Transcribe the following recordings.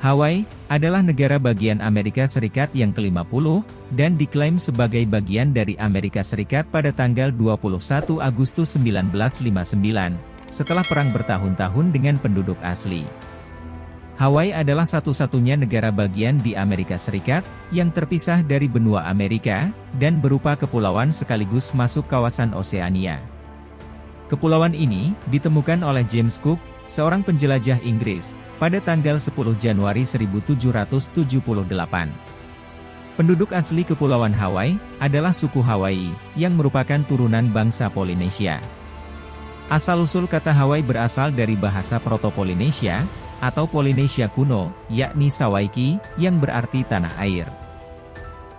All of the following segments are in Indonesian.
Hawaii adalah negara bagian Amerika Serikat yang ke-50, dan diklaim sebagai bagian dari Amerika Serikat pada tanggal 21 Agustus 1959, setelah perang bertahun-tahun dengan penduduk asli. Hawaii adalah satu-satunya negara bagian di Amerika Serikat, yang terpisah dari benua Amerika, dan berupa kepulauan sekaligus masuk kawasan Oseania. Kepulauan ini ditemukan oleh James Cook, seorang penjelajah Inggris, pada tanggal 10 Januari 1778. Penduduk asli Kepulauan Hawaii adalah suku Hawaii, yang merupakan turunan bangsa Polinesia. Asal-usul kata Hawaii berasal dari bahasa Proto-Polinesia, atau Polinesia kuno, yakni Sawaiki, yang berarti tanah air.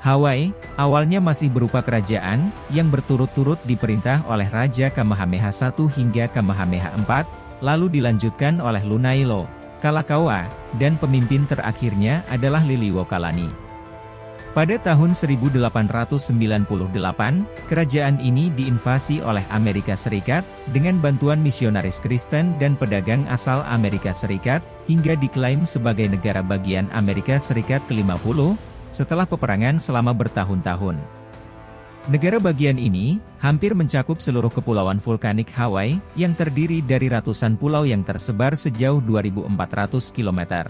Hawaii, awalnya masih berupa kerajaan, yang berturut-turut diperintah oleh Raja Kamehameha I hingga Kamehameha IV, lalu dilanjutkan oleh Lunailo, Kalakaua, dan pemimpin terakhirnya adalah Liliuokalani. Pada tahun 1898, kerajaan ini diinvasi oleh Amerika Serikat, dengan bantuan misionaris Kristen dan pedagang asal Amerika Serikat, hingga diklaim sebagai negara bagian Amerika Serikat ke-50, setelah peperangan selama bertahun-tahun. Negara bagian ini, hampir mencakup seluruh kepulauan vulkanik Hawaii, yang terdiri dari ratusan pulau yang tersebar sejauh 2.400 km.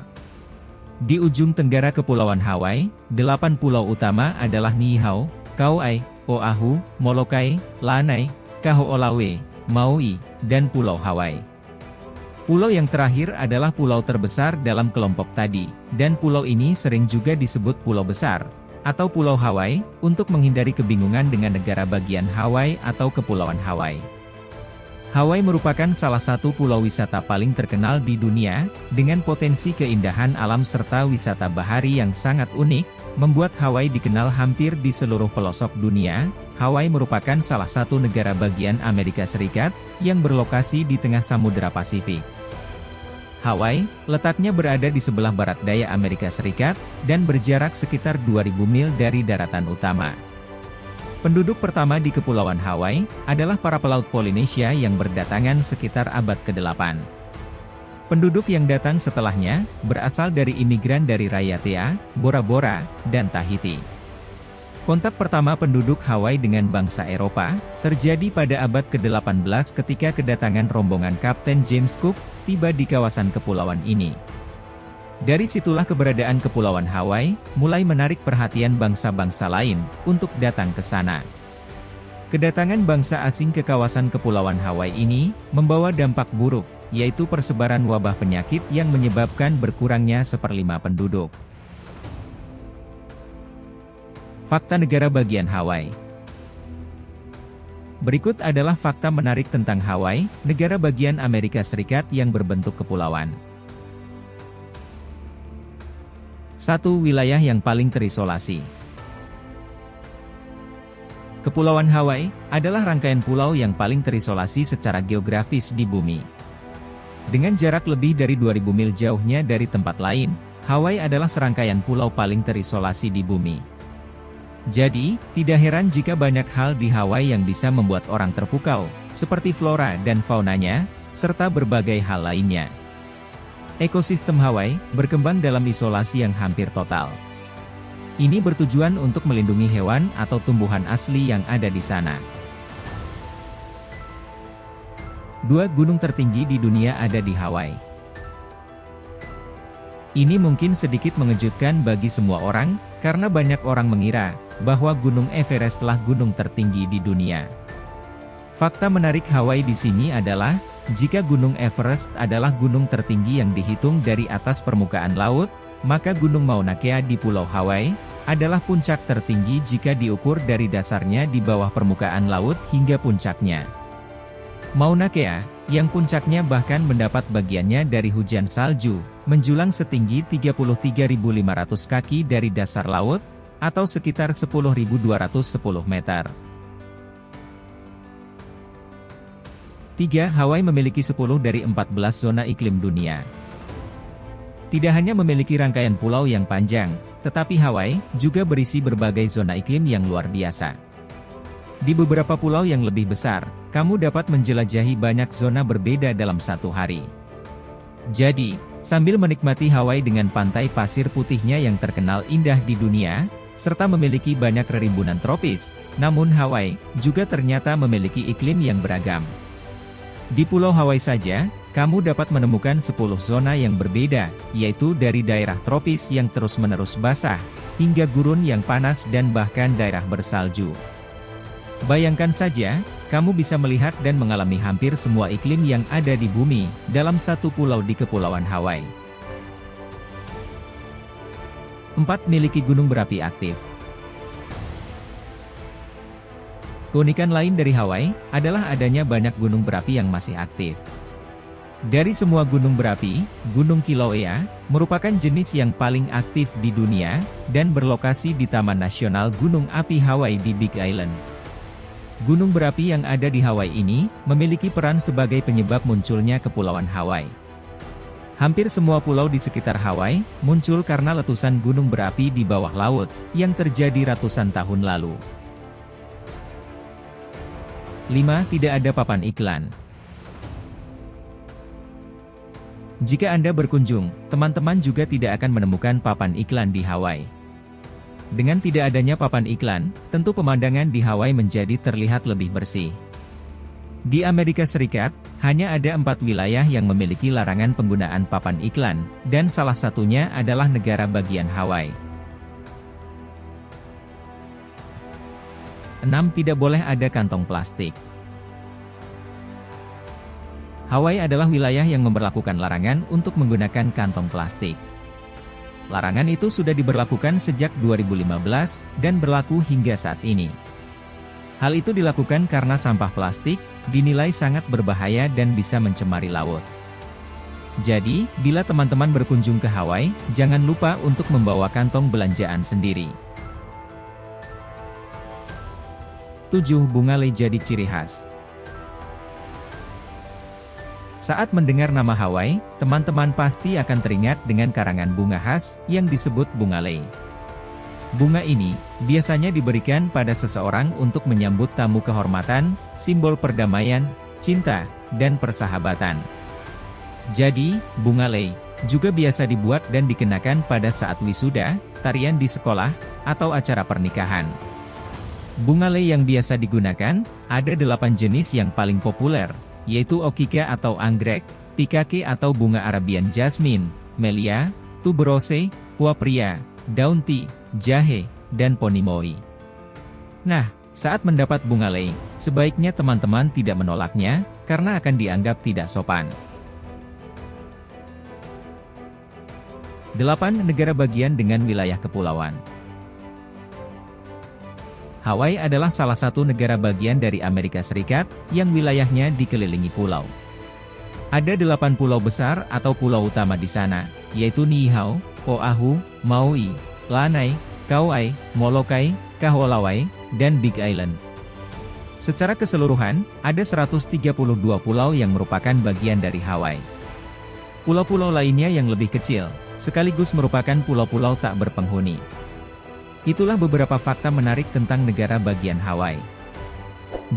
Di ujung tenggara Kepulauan Hawaii, 8 pulau utama adalah Niihau, Kauai, Oahu, Molokai, Lanai, Kaho'olawe, Maui, dan Pulau Hawaii. Pulau yang terakhir adalah pulau terbesar dalam kelompok tadi, dan pulau ini sering juga disebut Pulau Besar, atau Pulau Hawaii, untuk menghindari kebingungan dengan negara bagian Hawaii atau Kepulauan Hawaii. Hawaii merupakan salah satu pulau wisata paling terkenal di dunia, dengan potensi keindahan alam serta wisata bahari yang sangat unik, membuat Hawaii dikenal hampir di seluruh pelosok dunia. Hawaii merupakan salah satu negara bagian Amerika Serikat, yang berlokasi di tengah Samudra Pasifik. Hawaii, letaknya berada di sebelah barat daya Amerika Serikat, dan berjarak sekitar 2.000 mil dari daratan utama. Penduduk pertama di Kepulauan Hawaii, adalah para pelaut Polinesia yang berdatangan sekitar abad ke-8. Penduduk yang datang setelahnya, berasal dari imigran dari Raiatea, Bora Bora, dan Tahiti. Kontak pertama penduduk Hawaii dengan bangsa Eropa, terjadi pada abad ke-18 ketika kedatangan rombongan Kapten James Cook, tiba di kawasan kepulauan ini. Dari situlah keberadaan Kepulauan Hawaii, mulai menarik perhatian bangsa-bangsa lain, untuk datang ke sana. Kedatangan bangsa asing ke kawasan Kepulauan Hawaii ini, membawa dampak buruk, yaitu persebaran wabah penyakit yang menyebabkan berkurangnya 1/5 penduduk. Fakta negara bagian Hawaii. Berikut adalah fakta menarik tentang Hawaii, negara bagian Amerika Serikat yang berbentuk kepulauan. 1. Wilayah yang paling terisolasi. Kepulauan Hawaii adalah rangkaian pulau yang paling terisolasi secara geografis di bumi. Dengan jarak lebih dari 2.000 mil jauhnya dari tempat lain, Hawaii adalah serangkaian pulau paling terisolasi di bumi. Jadi, tidak heran jika banyak hal di Hawaii yang bisa membuat orang terpukau, seperti flora dan faunanya, serta berbagai hal lainnya. Ekosistem Hawaii berkembang dalam isolasi yang hampir total. Ini bertujuan untuk melindungi hewan atau tumbuhan asli yang ada di sana. 2. Gunung tertinggi di dunia ada di Hawaii. Ini mungkin sedikit mengejutkan bagi semua orang, karena banyak orang mengira bahwa Gunung Everestlah gunung tertinggi di dunia. Fakta menarik Hawaii di sini adalah, jika Gunung Everest adalah gunung tertinggi yang dihitung dari atas permukaan laut, maka Gunung Mauna Kea di Pulau Hawaii adalah puncak tertinggi jika diukur dari dasarnya di bawah permukaan laut hingga puncaknya. Mauna Kea, yang puncaknya bahkan mendapat bagiannya dari hujan salju, menjulang setinggi 33.500 kaki dari dasar laut, atau sekitar 10.210 meter. 3. Hawaii memiliki 10 dari 14 zona iklim dunia. Tidak hanya memiliki rangkaian pulau yang panjang, tetapi Hawaii juga berisi berbagai zona iklim yang luar biasa. Di beberapa pulau yang lebih besar, kamu dapat menjelajahi banyak zona berbeda dalam satu hari. Jadi, Sambil menikmati Hawaii dengan pantai pasir putihnya yang terkenal indah di dunia, serta memiliki banyak rerimbunan tropis, namun Hawaii juga ternyata memiliki iklim yang beragam. Di Pulau Hawaii saja, kamu dapat menemukan 10 zona yang berbeda, yaitu dari daerah tropis yang terus-menerus basah, hingga gurun yang panas dan bahkan daerah bersalju. Bayangkan saja, kamu bisa melihat dan mengalami hampir semua iklim yang ada di bumi, dalam satu pulau di Kepulauan Hawaii. 4. Miliki gunung berapi aktif. Keunikan lain dari Hawaii, adalah adanya banyak gunung berapi yang masih aktif. Dari semua gunung berapi, Gunung Kilauea, merupakan jenis yang paling aktif di dunia, dan berlokasi di Taman Nasional Gunung Api Hawaii di Big Island. Gunung berapi yang ada di Hawaii ini, memiliki peran sebagai penyebab munculnya Kepulauan Hawaii. Hampir semua pulau di sekitar Hawaii, muncul karena letusan gunung berapi di bawah laut, yang terjadi ratusan tahun lalu. 5. Tidak ada papan iklan. Jika Anda berkunjung, teman-teman juga tidak akan menemukan papan iklan di Hawaii. Dengan tidak adanya papan iklan, tentu pemandangan di Hawaii menjadi terlihat lebih bersih. Di Amerika Serikat, hanya ada 4 wilayah yang memiliki larangan penggunaan papan iklan, dan salah satunya adalah negara bagian Hawaii. 6. Tidak boleh ada kantong plastik. Hawaii adalah wilayah yang memberlakukan larangan untuk menggunakan kantong plastik. Larangan itu sudah diberlakukan sejak 2015, dan berlaku hingga saat ini. Hal itu dilakukan karena sampah plastik dinilai sangat berbahaya dan bisa mencemari laut. Jadi, bila teman-teman berkunjung ke Hawaii, jangan lupa untuk membawa kantong belanjaan sendiri. 7. Bunga lei jadi ciri khas. Saat mendengar nama Hawaii, teman-teman pasti akan teringat dengan karangan bunga khas yang disebut bunga lei. Bunga ini biasanya diberikan pada seseorang untuk menyambut tamu kehormatan, simbol perdamaian, cinta, dan persahabatan. Jadi, bunga lei juga biasa dibuat dan dikenakan pada saat wisuda, tarian di sekolah, atau acara pernikahan. Bunga lei yang biasa digunakan, ada 8 jenis yang paling populer, yaitu Okika atau anggrek, Pikake atau bunga Arabian Jasmine, Melia, Tuberose, Huapria, Daun Tea, Jahe, dan Ponimoi. Nah, saat mendapat bunga lei, sebaiknya teman-teman tidak menolaknya, karena akan dianggap tidak sopan. 8. Negara bagian dengan wilayah kepulauan. Hawaii adalah salah satu negara bagian dari Amerika Serikat, yang wilayahnya dikelilingi pulau. Ada 8 pulau besar atau pulau utama di sana, yaitu Niihau, Oahu, Maui, Lanai, Kauai, Molokai, Kahului, dan Big Island. Secara keseluruhan, ada 132 pulau yang merupakan bagian dari Hawaii. Pulau-pulau lainnya yang lebih kecil, sekaligus merupakan pulau-pulau tak berpenghuni. Itulah beberapa fakta menarik tentang negara bagian Hawaii.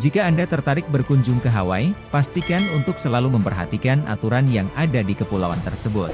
Jika Anda tertarik berkunjung ke Hawaii, pastikan untuk selalu memperhatikan aturan yang ada di kepulauan tersebut.